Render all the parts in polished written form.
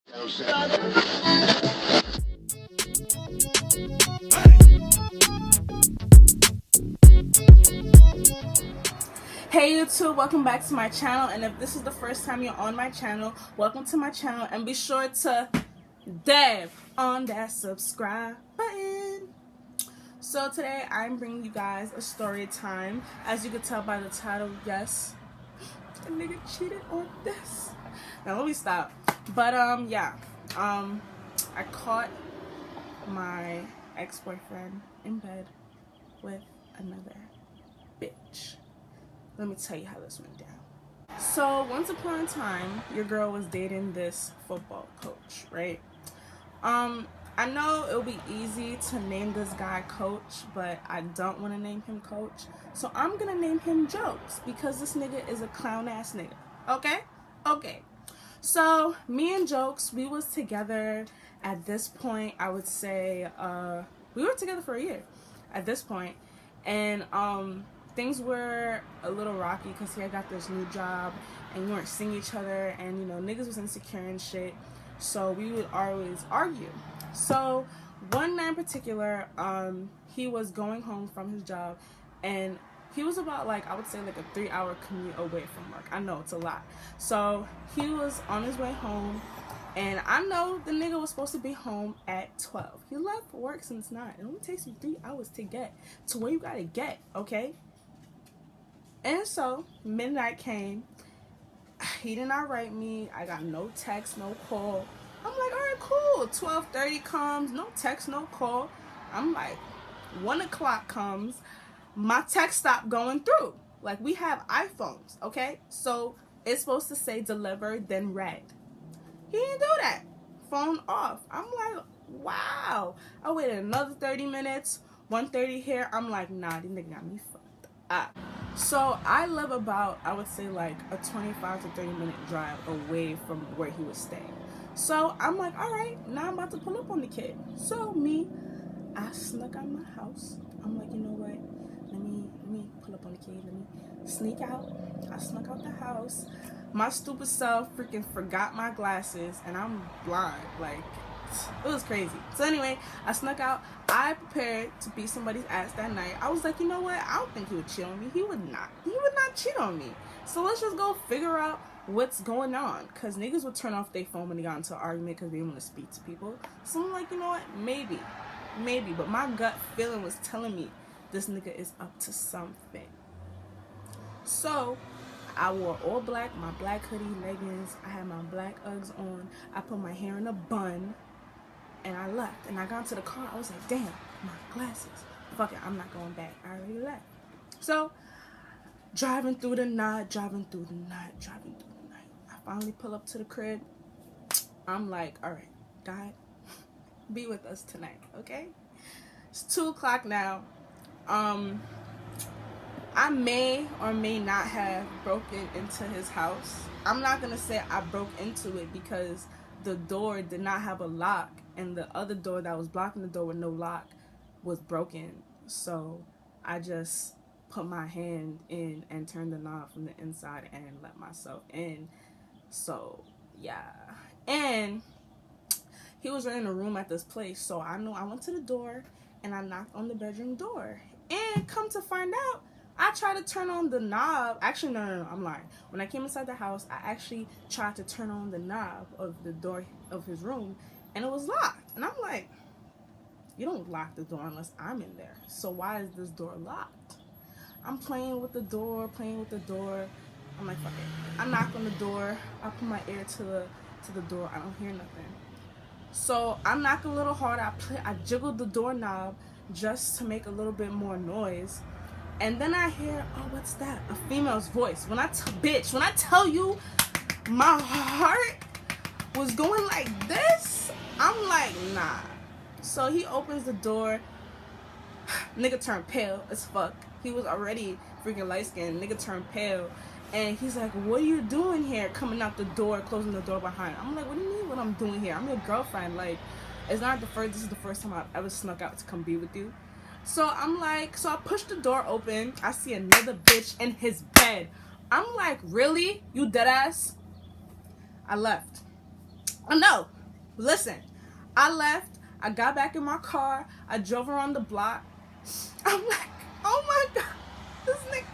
Hey YouTube, welcome back to my channel, and if this is the first time you're on my channel, welcome to my channel, and be sure to dab on that subscribe button. So today I'm bringing you guys a story time. As you can tell by the title, yes, a nigga cheated on this. Now let me stop. But I caught my ex-boyfriend in bed with another bitch. Let me tell you how this went down. So once upon a time, your girl was dating this football coach, right? I know it'll be easy to name this guy Coach, but I don't want to name him Coach. So I'm gonna name him Jokes because this nigga is a clown ass nigga. Okay? Okay. So me and Jokes, we was together at this point. I would say we were together for a year at this point, and things were a little rocky because he had got this new job and we weren't seeing each other, and you know, niggas was insecure and shit, so we would always argue. So one night in particular, he was going home from his job, and he was about, like, I would say like a 3-hour commute away from work. I know it's a lot. So he was on his way home, and I know the nigga was supposed to be home at 12. He left work since 9. It only takes you 3 hours to get to where you gotta get, okay? And so midnight came. He did not write me. I got no text, no call. I'm like, all right, cool. 12:30 comes, no text, no call. I'm like, 1 o'clock comes. My text stopped going through. Like, we have iPhones, okay? So it's supposed to say delivered, then read. He didn't do that. Phone off. I'm like, wow. I waited another 30 minutes. 1:30 here. I'm like, nah, this nigga got me fucked up. So I live about, I would say, like a 25 to 30 minute drive away from where he was staying. So I'm like, all right, now I'm about to pull up on the kid. So I snuck out my house. I'm like, you know what? Let me pull up on the kid. Let me sneak out. I snuck out the house. My stupid self freaking forgot my glasses, and I'm blind. Like, it was crazy. So anyway, I snuck out. I prepared to beat somebody's ass that night. I was like, you know what? I don't think he would cheat on me. He would not. He would not cheat on me. So let's just go figure out what's going on. Because niggas would turn off their phone when they got into an argument because they didn't want to speak to people. So I'm like, you know what? Maybe. But my gut feeling was telling me this nigga is up to something. So I wore all black, my black hoodie, leggings. I had my black Uggs on. I put my hair in a bun. And I left, and I got into the car. I was like, damn, my glasses. Fuck it, I'm not going back. I already left. So, driving through the night. I finally pull up to the crib. I'm like, all right, God, be with us tonight, okay? It's 2 o'clock now. I may or may not have broken into his house. I'm not going to say I broke into it because the door did not have a lock, and the other door that was blocking the door with no lock was broken. So I just put my hand in and turned the knob from the inside and let myself in. So yeah, and he was renting a room at this place, so I know I went to the door and I knocked on the bedroom door, and come to find out, I tried to turn on the knob. Actually, no, I'm lying. When I came inside the house, I actually tried to turn on the knob of the door of his room, and it was locked. And I'm like, you don't lock the door unless I'm in there. So why is this door locked? I'm playing with the door. I'm like, fuck it. I knock on the door. I put my ear to the door. I don't hear nothing. So I knock a little harder. I jiggled the doorknob just to make a little bit more noise. And then I hear, oh, what's that? A female's voice. When I tell you my heart was going like this, I'm like, nah. So he opens the door. Nigga turned pale as fuck. He was already freaking light-skinned. Nigga turned pale. And he's like, what are you doing here? Coming out the door, closing the door behind. I'm like, what do you mean what I'm doing here? I'm your girlfriend. Like, this is the first time I've ever snuck out to come be with you. So I'm like, so I push the door open. I see another bitch in his bed. I'm like, really? You dead ass? I left. Oh no, Listen, I left. I got back in my car. I drove around the block. I'm like, oh my God, this nigga.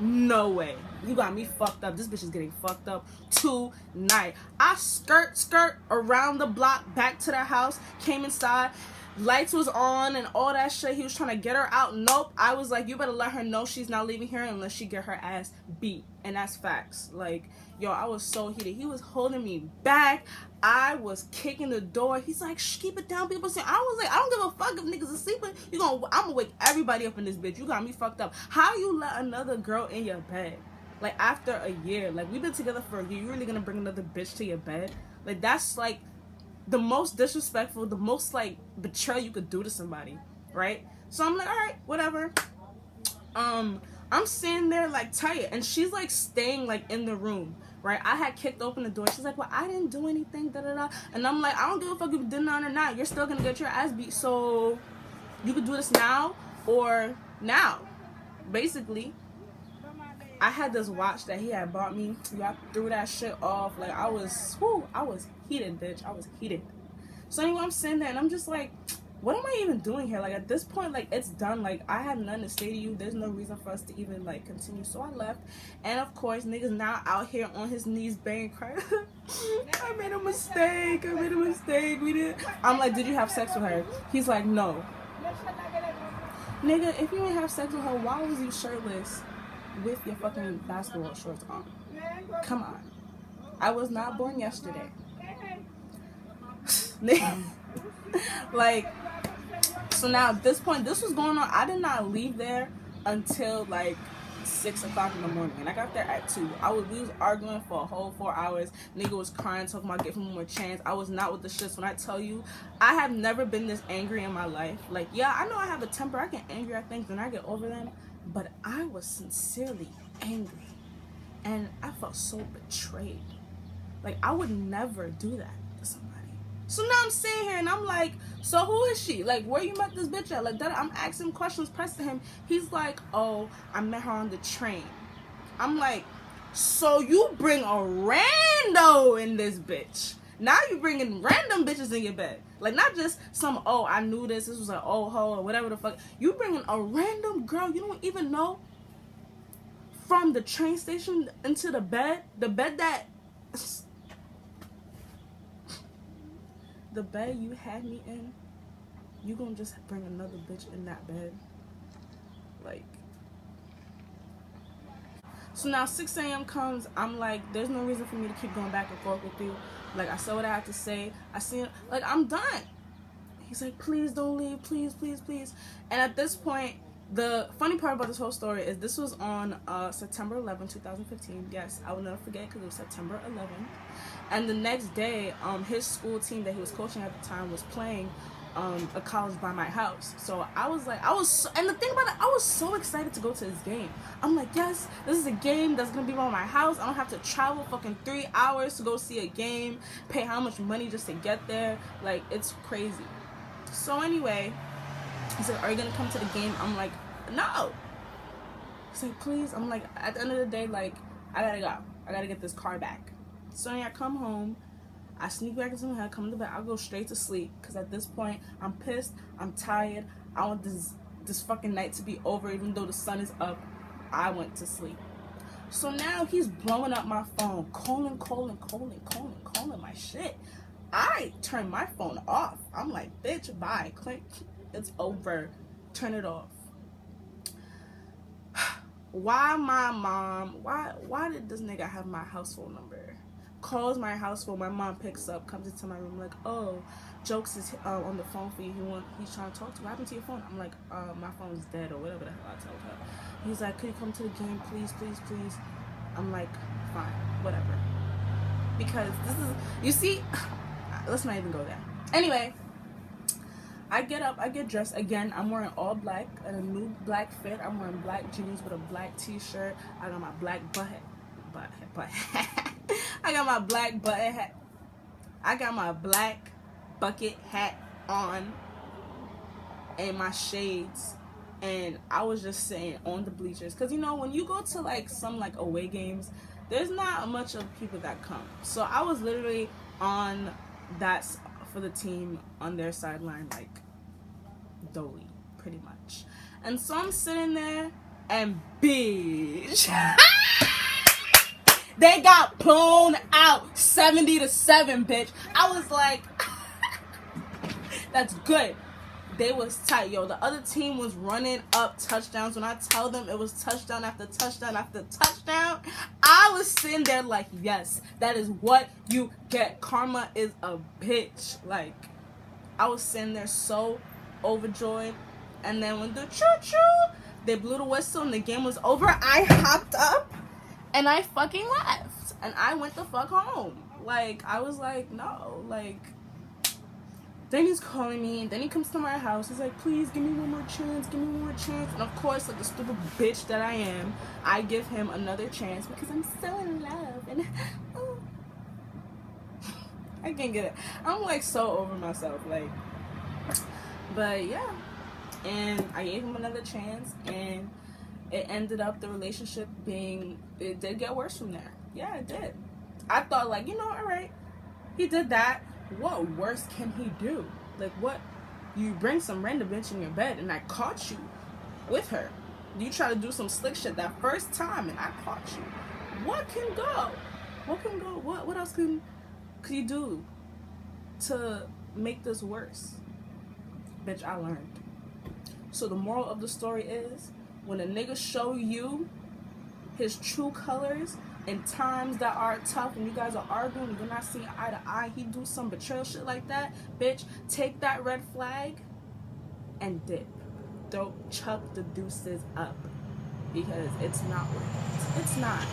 No way. You got me fucked up. This bitch is getting fucked up tonight. I skirt around the block back to the house, came inside, lights was on and all that shit. He was trying to get her out. Nope. I was like, you better let her know she's not leaving here unless she get her ass beat. And that's facts. Like, yo, I was so heated. He was holding me back. I was kicking the door. He's like, shh, keep it down, people. I was like, I don't give a fuck if niggas are sleeping. I'm gonna wake everybody up in this bitch. You got me fucked up. How you let another girl in your bed? Like, after a year. Like, we've been together for a year. You really gonna bring another bitch to your bed? Like, that's like the most disrespectful, the most like betrayal you could do to somebody, right? So I'm like, all right, whatever. I'm sitting there like tired, and she's like staying like in the room, right? I had kicked open the door. She's like, well, I didn't do anything, da da da. And I'm like, I don't give a fuck if you did none or not. You're still gonna get your ass beat. So you could do this now or now. Basically, I had this watch that he had bought me. I threw that shit off. Like, I was heated, bitch. I was heated. So anyway, I'm sitting there and I'm just like, what am I even doing here? Like, at this point, like, it's done. Like, I have nothing to say to you. There's no reason for us to even like continue. So I left. And of course, niggas now out here on his knees begging, crying. I made a mistake. We did. I'm like, did you have sex with her? He's like, no. Nigga, if you didn't have sex with her, why was you shirtless with your fucking basketball shorts on? Come on. I was not born yesterday. Like, so now at this point, this was going on. I did not leave there until like 6 o'clock in the morning, and I got there at 2. We was arguing for a whole 4 hours. Nigga was crying, talking about giving him more chance. I was not with the shits. When I tell you, I have never been this angry in my life. Like, yeah, I know I have a temper. I get angry at things and I get over them, but I was sincerely angry, and I felt so betrayed. Like, I would never do that to somebody. So now I'm sitting here and I'm like, so who is she? Like, where you met this bitch at? Like, that I'm asking questions, pressing him. He's like, oh, I met her on the train. I'm like, so you bring a rando in this bitch. Now you bringing random bitches in your bed. Like, not just some, oh, I knew this was an old hoe or whatever the fuck. You bringing a random girl you don't even know from the train station into the bed that... The bed you had me in, you gonna just bring another bitch in that bed? Like, so now 6 a.m. comes. I'm like, there's no reason for me to keep going back and forth with you. Like, I said what I had to say. I see, like, I'm done. He's like, please don't leave, please. And at this point, the funny part about this whole story is this was on September 11, 2015. Yes, I will never forget, because it was September 11th. And the next day, his school team that he was coaching at the time was playing a college by my house. So I was like, and the thing about it, I was so excited to go to this game. I'm like, yes, this is a game that's gonna be by my house. I don't have to travel fucking 3 hours to go see a game, pay how much money just to get there. Like, it's crazy. So anyway, he said, are you gonna come to the game? I'm like, no. He's like, please. I'm like, at the end of the day, like, I gotta go. I gotta get this car back. So I come home, I sneak back into my head, come to bed, I'll go straight to sleep, because at this point, I'm pissed, I'm tired, I want this fucking night to be over, even though the sun is up. I went to sleep. So now he's blowing up my phone, calling my shit. I turn my phone off. I'm like, bitch, bye, click, it's over, turn it off. Why my mom, why did this nigga have my house phone number? Calls my house phone, my mom picks up, comes into my room like, oh, Jokes is on the phone for you, he's trying to talk to you. What happened to your phone? I'm like, my phone's dead, or whatever the hell I told her. He's like, could you come to the game, please? I'm like, fine, whatever. Because this is, you see, let's not even go there. Anyway, I get up, I get dressed. Again, I'm wearing all black, and a new black fit. I'm wearing black jeans with a black t-shirt. I got my black I got my black button hat. I got my black bucket hat on and my shades. And I was just sitting on the bleachers. Because, you know, when you go to, like, some, like, away games, there's not much of people that come. So I was literally on that's for the team on their sideline, like Dolly, pretty much. And so I'm sitting there, and bitch, they got blown out 70-7, bitch. I was like, that's good. They was tight, yo. The other team was running up touchdowns. When I tell them it was touchdown after touchdown after touchdown, I was sitting there like, yes, that is what you get. Karma is a bitch. Like, I was sitting there so overjoyed. And then when the choo-choo, they blew the whistle and the game was over, I hopped up and I fucking left. And I went the fuck home. Like, I was like, no, like... Then he's calling me, and then he comes to my house. He's like, please, give me one more chance, give me one more chance. And of course, like the stupid bitch that I am, I give him another chance because I'm so in love. And oh, I can't get it. I'm like so over myself, like. But yeah, and I gave him another chance, and it ended up the relationship being, it did get worse from there. Yeah, it did. I thought, like, you know, all right, he did that. What worse can he do? Like, what? You bring some random bitch in your bed and I caught you with her. You try to do some slick shit that first time and I caught you. What can go? What can go? What else could you do to make this worse? Bitch, I learned. So the moral of the story is, when a nigga show you his true colors in times that are tough and you guys are arguing, you're not seeing eye to eye, he do some betrayal shit like that, bitch, take that red flag and dip. Don't chuck the deuces up, because it's not worth it. It's not.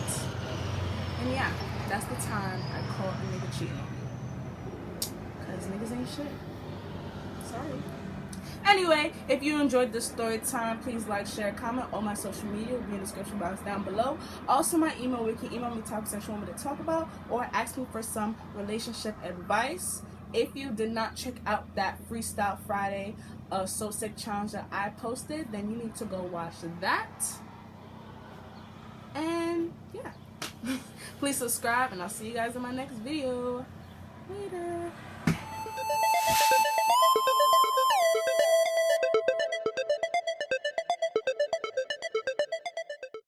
And yeah, that's the time I call a nigga cheating on me, because niggas ain't shit. Sorry. Anyway, if you enjoyed this story time, please like, share, comment. All my social media will be in the description box down below. Also, my email, where you can email me topics that you want me to talk about, or ask me for some relationship advice. If you did not check out that Freestyle Friday So Sick challenge that I posted, then you need to go watch that. And yeah, please subscribe, and I'll see you guys in my next video. Later.